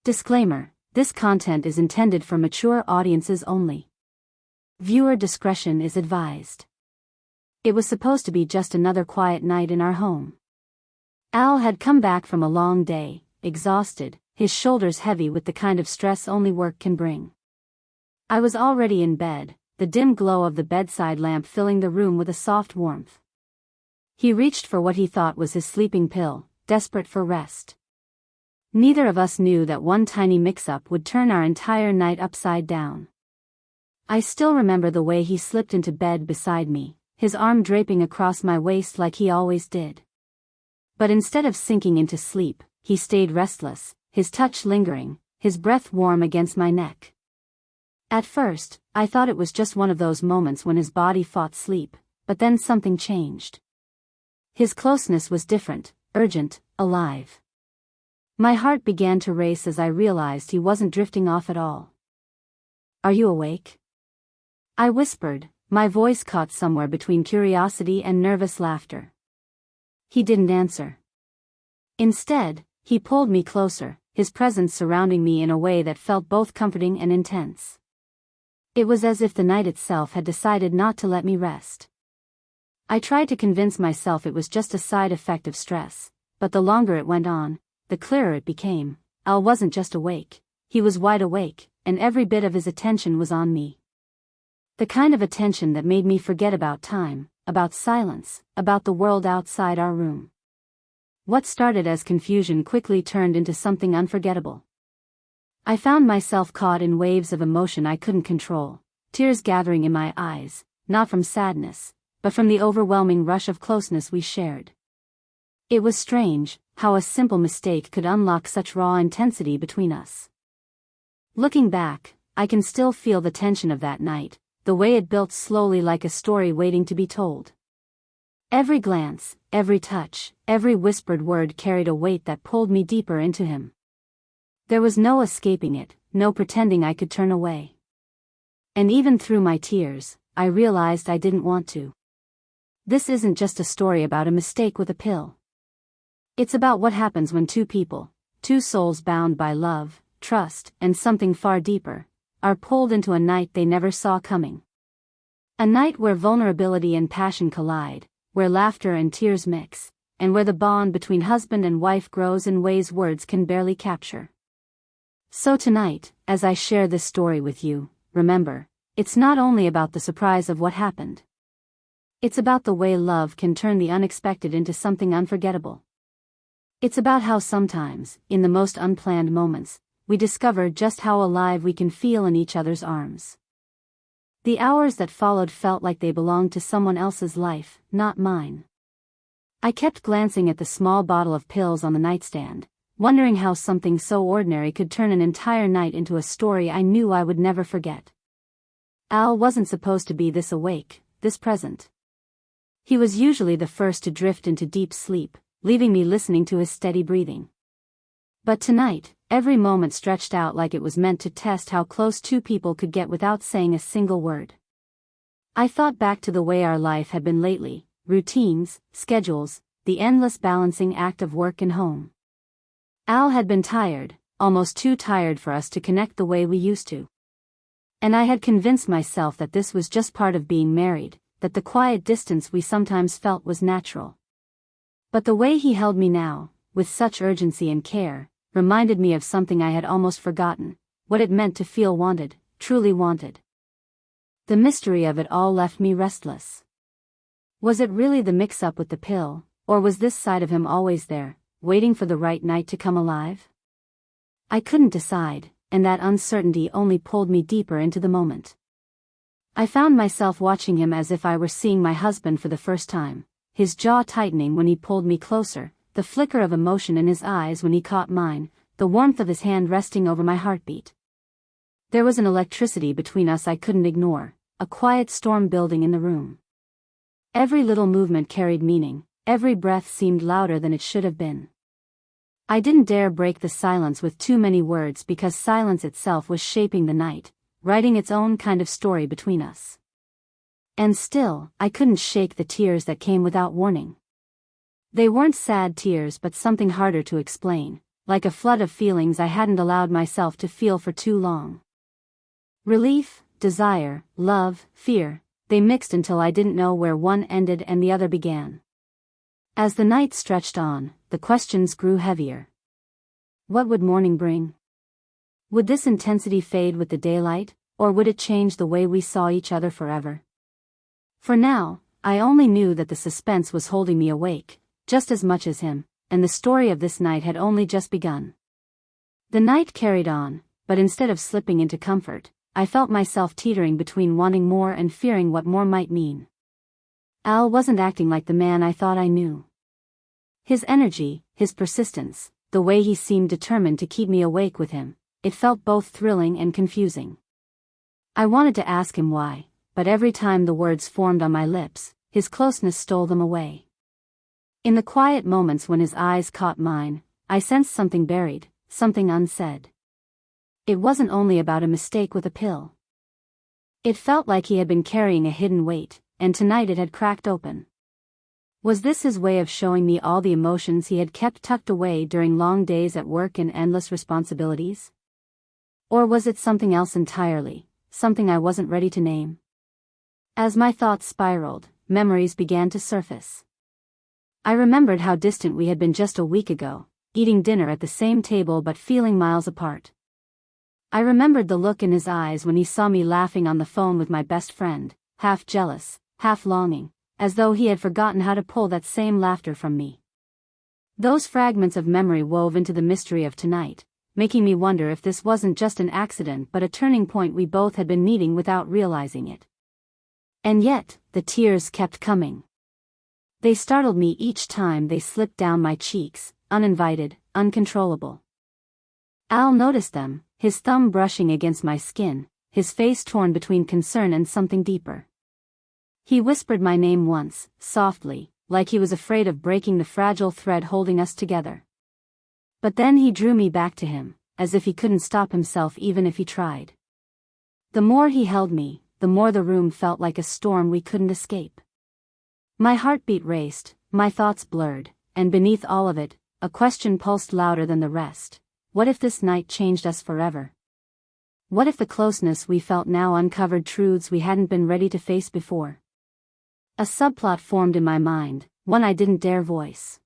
Disclaimer: this content is intended for mature audiences only. Viewer discretion is advised. It was supposed to be just another quiet night in our home. Al had come back from a long day, exhausted, his shoulders heavy with the kind of stress only work can bring. I was already in bed, the dim glow of the bedside lamp filling the room with a soft warmth. He reached for what he thought was his sleeping pill, desperate for rest. Neither of us knew that one tiny mix-up would turn our entire night upside down. I still remember the way he slipped into bed beside me, his arm draping across my waist like he always did. But instead of sinking into sleep, he stayed restless, his touch lingering, his breath warm against my neck. At first, I thought it was just one of those moments when his body fought sleep, but then something changed. His closeness was different, urgent, alive. My heart began to race as I realized he wasn't drifting off at all. "Are you awake?" I whispered, my voice caught somewhere between curiosity and nervous laughter. He didn't answer. Instead, he pulled me closer, his presence surrounding me in a way that felt both comforting and intense. It was as if the night itself had decided not to let me rest. I tried to convince myself it was just a side effect of stress, but the longer it went on, the clearer it became. Al wasn't just awake, he was wide awake, and every bit of his attention was on me. The kind of attention that made me forget about time, about silence, about the world outside our room. What started as confusion quickly turned into something unforgettable. I found myself caught in waves of emotion I couldn't control, tears gathering in my eyes, not from sadness, but from the overwhelming rush of closeness we shared. It was strange, how a simple mistake could unlock such raw intensity between us. Looking back, I can still feel the tension of that night, the way it built slowly like a story waiting to be told. Every glance, every touch, every whispered word carried a weight that pulled me deeper into him. There was no escaping it, no pretending I could turn away. And even through my tears, I realized I didn't want to. This isn't just a story about a mistake with a pill. It's about what happens when two people, two souls bound by love, trust, and something far deeper, are pulled into a night they never saw coming. A night where vulnerability and passion collide, where laughter and tears mix, and where the bond between husband and wife grows in ways words can barely capture. So tonight, as I share this story with you, remember, it's not only about the surprise of what happened. It's about the way love can turn the unexpected into something unforgettable. It's about how sometimes, in the most unplanned moments, we discover just how alive we can feel in each other's arms. The hours that followed felt like they belonged to someone else's life, not mine. I kept glancing at the small bottle of pills on the nightstand, wondering how something so ordinary could turn an entire night into a story I knew I would never forget. Al wasn't supposed to be this awake, this present. He was usually the first to drift into deep sleep, leaving me listening to his steady breathing. But tonight, every moment stretched out like it was meant to test how close two people could get without saying a single word. I thought back to the way our life had been lately, routines, schedules, the endless balancing act of work and home. Al had been tired, almost too tired for us to connect the way we used to. And I had convinced myself that this was just part of being married, that the quiet distance we sometimes felt was natural. But the way he held me now, with such urgency and care, reminded me of something I had almost forgotten, what it meant to feel wanted, truly wanted. The mystery of it all left me restless. Was it really the mix-up with the pill, or was this side of him always there, waiting for the right night to come alive? I couldn't decide, and that uncertainty only pulled me deeper into the moment. I found myself watching him as if I were seeing my husband for the first time, his jaw tightening when he pulled me closer, the flicker of emotion in his eyes when he caught mine, the warmth of his hand resting over my heartbeat. There was an electricity between us I couldn't ignore, a quiet storm building in the room. Every little movement carried meaning, every breath seemed louder than it should have been. I didn't dare break the silence with too many words because silence itself was shaping the night, writing its own kind of story between us. And still, I couldn't shake the tears that came without warning. They weren't sad tears but something harder to explain, like a flood of feelings I hadn't allowed myself to feel for too long. Relief, desire, love, fear, they mixed until I didn't know where one ended and the other began. As the night stretched on, the questions grew heavier. What would morning bring? Would this intensity fade with the daylight, or would it change the way we saw each other forever? For now, I only knew that the suspense was holding me awake, just as much as him, and the story of this night had only just begun. The night carried on, but instead of slipping into comfort, I felt myself teetering between wanting more and fearing what more might mean. Al wasn't acting like the man I thought I knew. His energy, his persistence, the way he seemed determined to keep me awake with him, it felt both thrilling and confusing. I wanted to ask him why, but every time the words formed on my lips, his closeness stole them away. In the quiet moments when his eyes caught mine, I sensed something buried, something unsaid. It wasn't only about a mistake with a pill. It felt like he had been carrying a hidden weight, and tonight it had cracked open. Was this his way of showing me all the emotions he had kept tucked away during long days at work and endless responsibilities? Or was it something else entirely, something I wasn't ready to name? As my thoughts spiraled, memories began to surface. I remembered how distant we had been just a week ago, eating dinner at the same table but feeling miles apart. I remembered the look in his eyes when he saw me laughing on the phone with my best friend, half jealous, half longing, as though he had forgotten how to pull that same laughter from me. Those fragments of memory wove into the mystery of tonight, making me wonder if this wasn't just an accident but a turning point we both had been needing without realizing it. And yet, the tears kept coming. They startled me each time they slipped down my cheeks, uninvited, uncontrollable. Al noticed them, his thumb brushing against my skin, his face torn between concern and something deeper. He whispered my name once, softly, like he was afraid of breaking the fragile thread holding us together. But then he drew me back to him, as if he couldn't stop himself even if he tried. The more he held me, the more the room felt like a storm we couldn't escape. My heartbeat raced, my thoughts blurred, and beneath all of it, a question pulsed louder than the rest. What if this night changed us forever? What if the closeness we felt now uncovered truths we hadn't been ready to face before? A subplot formed in my mind, one I didn't dare voice.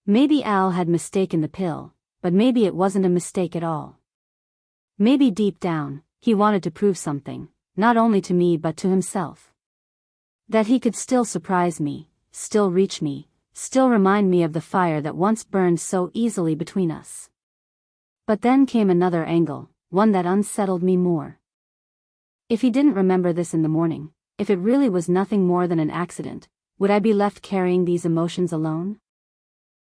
Maybe Al had mistaken the pill, but maybe it wasn't a mistake at all. Maybe deep down, he wanted to prove something, not only to me but to himself. That he could still surprise me, still reach me, still remind me of the fire that once burned so easily between us. But then came another angle, one that unsettled me more. If he didn't remember this in the morning, if it really was nothing more than an accident, would I be left carrying these emotions alone?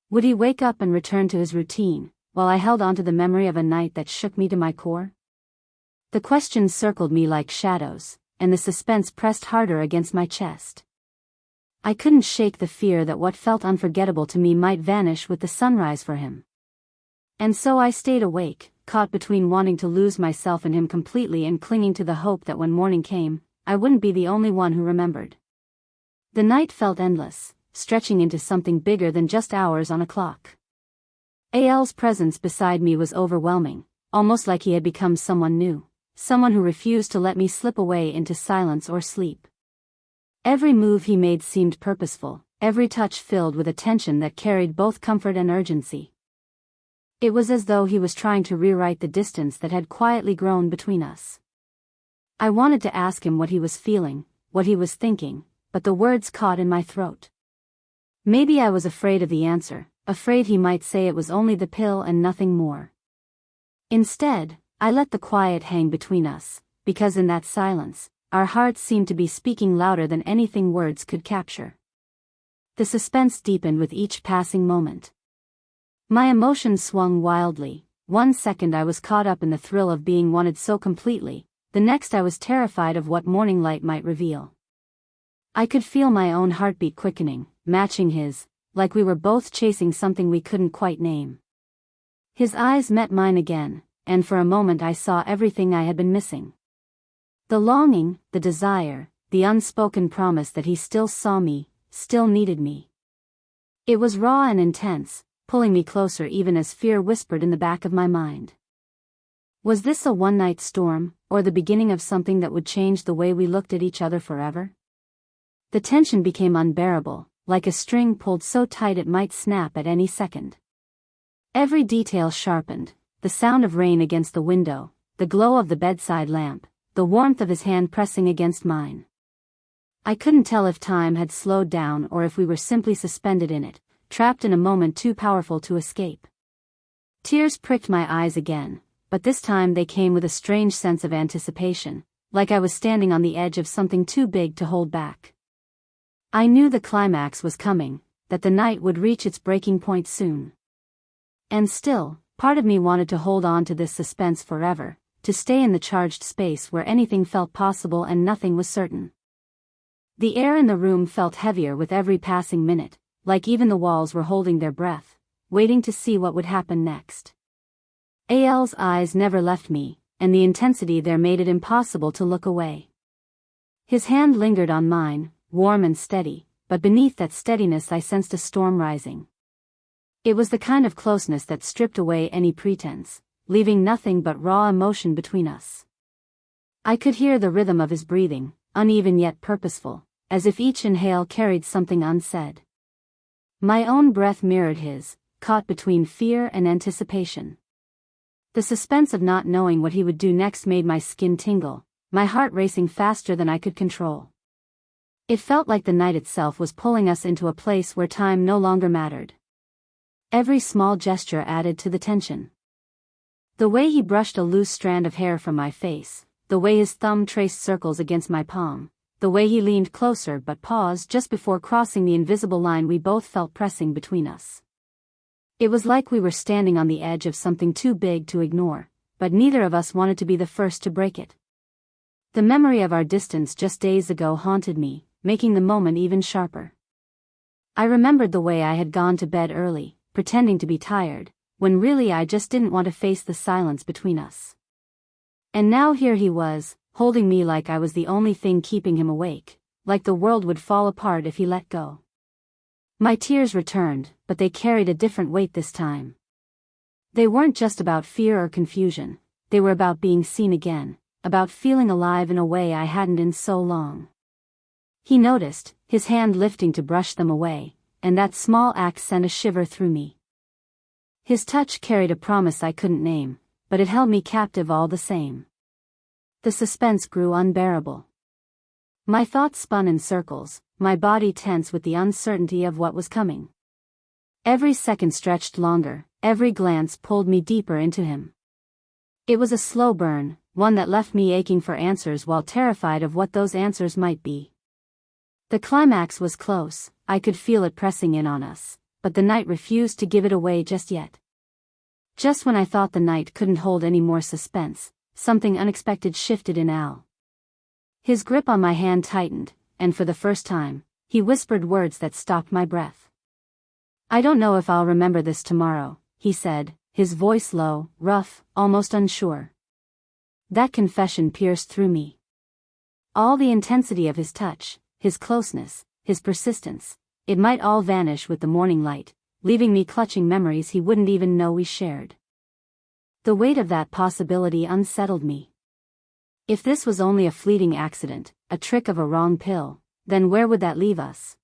Would he wake up and return to his routine, while I held on to the memory of a night that shook me to my core? The questions circled me like shadows, and the suspense pressed harder against my chest. I couldn't shake the fear that what felt unforgettable to me might vanish with the sunrise for him. And so I stayed awake, caught between wanting to lose myself in him completely and clinging to the hope that when morning came, I wouldn't be the only one who remembered. The night felt endless, stretching into something bigger than just hours on a clock. Al's presence beside me was overwhelming, almost like he had become someone new, someone who refused to let me slip away into silence or sleep. Every move he made seemed purposeful, every touch filled with a tension that carried both comfort and urgency. It was as though he was trying to rewrite the distance that had quietly grown between us. I wanted to ask him what he was feeling, what he was thinking, but the words caught in my throat. Maybe I was afraid of the answer, afraid he might say it was only the pill and nothing more. Instead, I let the quiet hang between us, because in that silence, our hearts seemed to be speaking louder than anything words could capture. The suspense deepened with each passing moment. My emotions swung wildly. One second I was caught up in the thrill of being wanted so completely, the next I was terrified of what morning light might reveal. I could feel my own heartbeat quickening, matching his, like we were both chasing something we couldn't quite name. His eyes met mine again, and for a moment I saw everything I had been missing. The longing, the desire, the unspoken promise that he still saw me, still needed me. It was raw and intense, pulling me closer even as fear whispered in the back of my mind. Was this a one-night storm, or the beginning of something that would change the way we looked at each other forever? The tension became unbearable, like a string pulled so tight it might snap at any second. Every detail sharpened, the sound of rain against the window, the glow of the bedside lamp, the warmth of his hand pressing against mine. I couldn't tell if time had slowed down or if we were simply suspended in it, trapped in a moment too powerful to escape. Tears pricked my eyes again, but this time they came with a strange sense of anticipation, like I was standing on the edge of something too big to hold back. I knew the climax was coming, that the night would reach its breaking point soon. And still, part of me wanted to hold on to this suspense forever, to stay in the charged space where anything felt possible and nothing was certain. The air in the room felt heavier with every passing minute, like even the walls were holding their breath, waiting to see what would happen next. Al's eyes never left me, and the intensity there made it impossible to look away. His hand lingered on mine, warm and steady, but beneath that steadiness I sensed a storm rising. It was the kind of closeness that stripped away any pretense, leaving nothing but raw emotion between us. I could hear the rhythm of his breathing, uneven yet purposeful, as if each inhale carried something unsaid. My own breath mirrored his, caught between fear and anticipation. The suspense of not knowing what he would do next made my skin tingle, my heart racing faster than I could control. It felt like the night itself was pulling us into a place where time no longer mattered. Every small gesture added to the tension. The way he brushed a loose strand of hair from my face, the way his thumb traced circles against my palm, the way he leaned closer but paused just before crossing the invisible line we both felt pressing between us. It was like we were standing on the edge of something too big to ignore, but neither of us wanted to be the first to break it. The memory of our distance just days ago haunted me, making the moment even sharper. I remembered the way I had gone to bed early, pretending to be tired, when really I just didn't want to face the silence between us. And now here he was, holding me like I was the only thing keeping him awake, like the world would fall apart if he let go. My tears returned, but they carried a different weight this time. They weren't just about fear or confusion, they were about being seen again, about feeling alive in a way I hadn't in so long. He noticed, his hand lifting to brush them away, and that small act sent a shiver through me. His touch carried a promise I couldn't name, but it held me captive all the same. The suspense grew unbearable. My thoughts spun in circles, my body tense with the uncertainty of what was coming. Every second stretched longer, every glance pulled me deeper into him. It was a slow burn, one that left me aching for answers while terrified of what those answers might be. The climax was close, I could feel it pressing in on us, but the night refused to give it away just yet. Just when I thought the night couldn't hold any more suspense, something unexpected shifted in Al. His grip on my hand tightened, and for the first time, he whispered words that stopped my breath. "I don't know if I'll remember this tomorrow," he said, his voice low, rough, almost unsure. That confession pierced through me. All the intensity of his touch, his closeness, his persistence, it might all vanish with the morning light, leaving me clutching memories he wouldn't even know we shared. The weight of that possibility unsettled me. If this was only a fleeting accident, a trick of a wrong pill, then where would that leave us?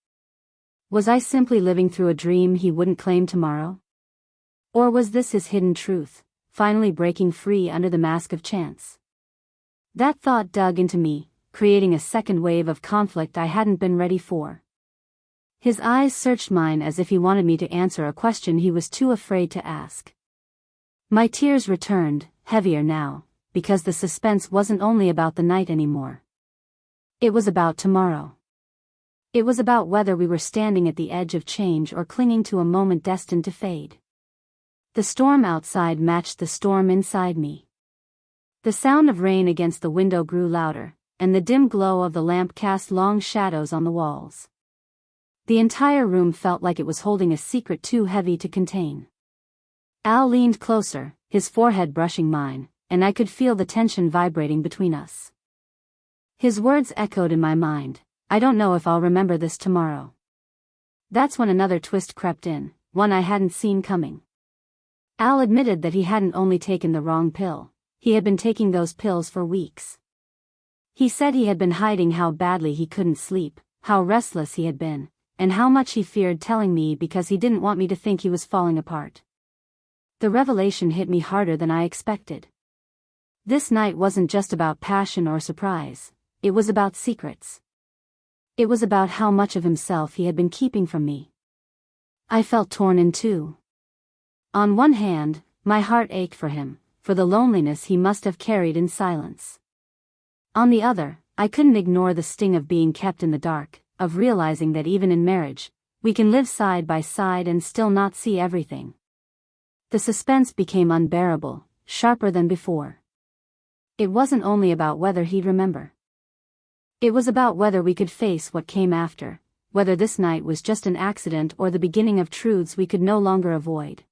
Was I simply living through a dream he wouldn't claim tomorrow? Or was this his hidden truth, finally breaking free under the mask of chance? That thought dug into me, creating a second wave of conflict I hadn't been ready for. His eyes searched mine as if he wanted me to answer a question he was too afraid to ask. My tears returned, heavier now, because the suspense wasn't only about the night anymore. It was about tomorrow. It was about whether we were standing at the edge of change or clinging to a moment destined to fade. The storm outside matched the storm inside me. The sound of rain against the window grew louder, and the dim glow of the lamp cast long shadows on the walls. The entire room felt like it was holding a secret too heavy to contain. Al leaned closer, his forehead brushing mine, and I could feel the tension vibrating between us. His words echoed in my mind, "I don't know if I'll remember this tomorrow." That's when another twist crept in, one I hadn't seen coming. Al admitted that he hadn't only taken the wrong pill, he had been taking those pills for weeks. He said he had been hiding how badly he couldn't sleep, how restless he had been, and how much he feared telling me because he didn't want me to think he was falling apart. The revelation hit me harder than I expected. This night wasn't just about passion or surprise, it was about secrets. It was about how much of himself he had been keeping from me. I felt torn in two. On one hand, my heart ached for him, for the loneliness he must have carried in silence. On the other, I couldn't ignore the sting of being kept in the dark, of realizing that even in marriage, we can live side by side and still not see everything. The suspense became unbearable, sharper than before. It wasn't only about whether he'd remember. It was about whether we could face what came after, whether this night was just an accident or the beginning of truths we could no longer avoid.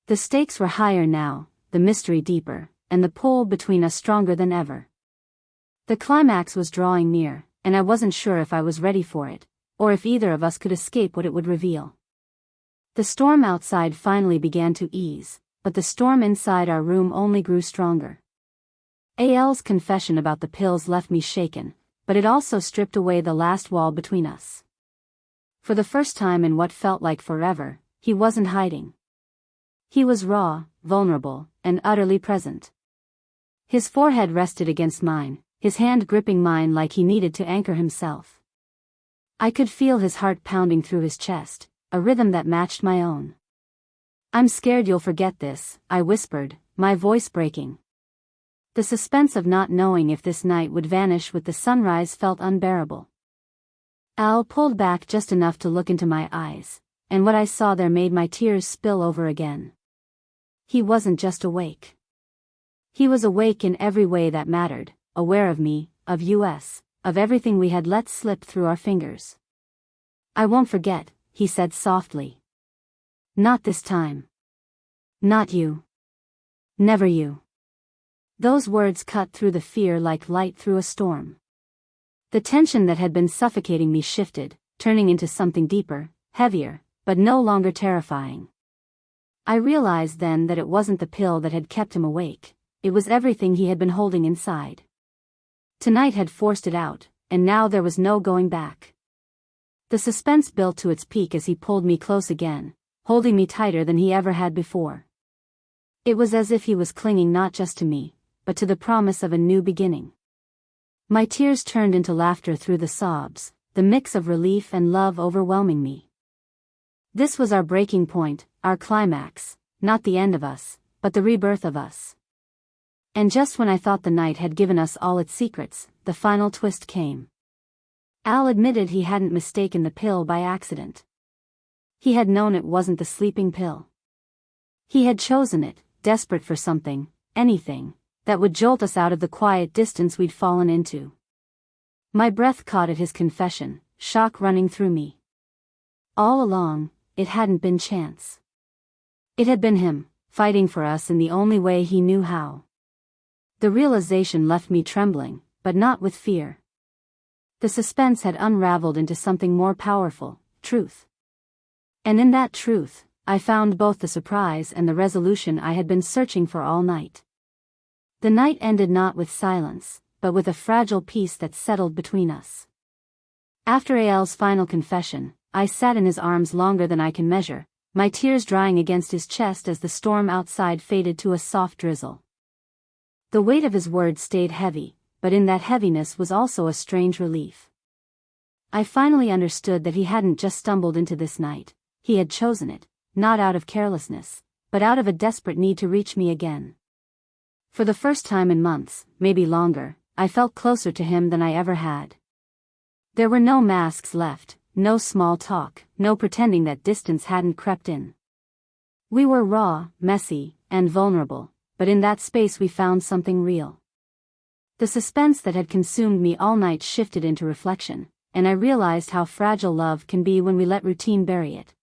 The stakes were higher now, the mystery deeper, and the pull between us stronger than ever. The climax was drawing near, and I wasn't sure if I was ready for it, or if either of us could escape what it would reveal. The storm outside finally began to ease, but the storm inside our room only grew stronger. Al's confession about the pills left me shaken, but it also stripped away the last wall between us. For the first time in what felt like forever, he wasn't hiding. He was raw, vulnerable, and utterly present. His forehead rested against mine, his hand gripping mine like he needed to anchor himself. I could feel his heart pounding through his chest, a rhythm that matched my own. "I'm scared you'll forget this," I whispered, my voice breaking. The suspense of not knowing if this night would vanish with the sunrise felt unbearable. Al pulled back just enough to look into my eyes, and what I saw there made my tears spill over again. He wasn't just awake. He was awake in every way that mattered, aware of me, of us, of everything we had let slip through our fingers. "I won't forget," he said softly. "Not this time. Not you. Never you." Those words cut through the fear like light through a storm. The tension that had been suffocating me shifted, turning into something deeper, heavier, but no longer terrifying. I realized then that it wasn't the pill that had kept him awake, it was everything he had been holding inside. Tonight had forced it out, and now there was no going back. The suspense built to its peak as he pulled me close again, holding me tighter than he ever had before. It was as if he was clinging not just to me, but to the promise of a new beginning. My tears turned into laughter through the sobs, the mix of relief and love overwhelming me. This was our breaking point, our climax, not the end of us, but the rebirth of us. And just when I thought the night had given us all its secrets, the final twist came. Al admitted he hadn't mistaken the pill by accident. He had known it wasn't the sleeping pill. He had chosen it, desperate for something, anything, that would jolt us out of the quiet distance we'd fallen into. My breath caught at his confession, shock running through me. All along, it hadn't been chance. It had been him, fighting for us in the only way he knew how. The realization left me trembling, but not with fear. The suspense had unraveled into something more powerful, truth. And in that truth, I found both the surprise and the resolution I had been searching for all night. The night ended not with silence, but with a fragile peace that settled between us. After Al's final confession, I sat in his arms longer than I can measure, my tears drying against his chest as the storm outside faded to a soft drizzle. The weight of his words stayed heavy, but in that heaviness was also a strange relief. I finally understood that he hadn't just stumbled into this night, he had chosen it, not out of carelessness, but out of a desperate need to reach me again. For the first time in months, maybe longer, I felt closer to him than I ever had. There were no masks left, no small talk, no pretending that distance hadn't crept in. We were raw, messy, and vulnerable, but in that space we found something real. The suspense that had consumed me all night shifted into reflection, and I realized how fragile love can be when we let routine bury it.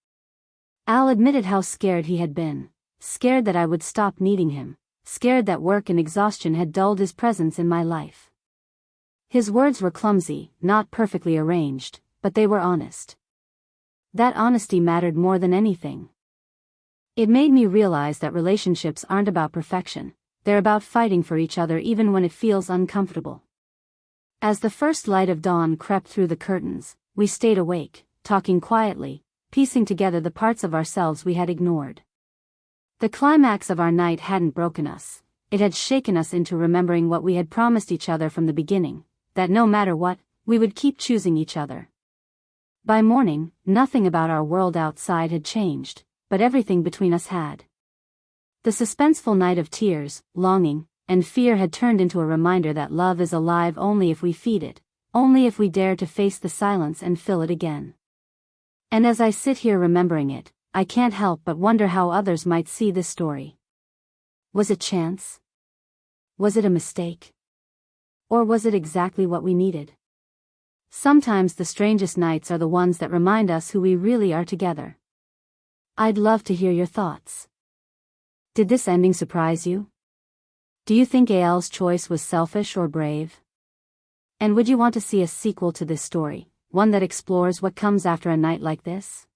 Al admitted how scared he had been, scared that I would stop needing him, scared that work and exhaustion had dulled his presence in my life. His words were clumsy, not perfectly arranged, but they were honest. That honesty mattered more than anything. It made me realize that relationships aren't about perfection, they're about fighting for each other even when it feels uncomfortable. As the first light of dawn crept through the curtains, we stayed awake, talking quietly, piecing together the parts of ourselves we had ignored. The climax of our night hadn't broken us, it had shaken us into remembering what we had promised each other from the beginning, that no matter what, we would keep choosing each other. By morning, nothing about our world outside had changed, but everything between us had. The suspenseful night of tears, longing, and fear had turned into a reminder that love is alive only if we feed it, only if we dare to face the silence and fill it again. And as I sit here remembering it, I can't help but wonder how others might see this story. Was it chance? Was it a mistake? Or was it exactly what we needed? Sometimes the strangest nights are the ones that remind us who we really are together. I'd love to hear your thoughts. Did this ending surprise you? Do you think AL's choice was selfish or brave? And would you want to see a sequel to this story, one that explores what comes after a night like this?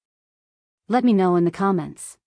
Let me know in the comments.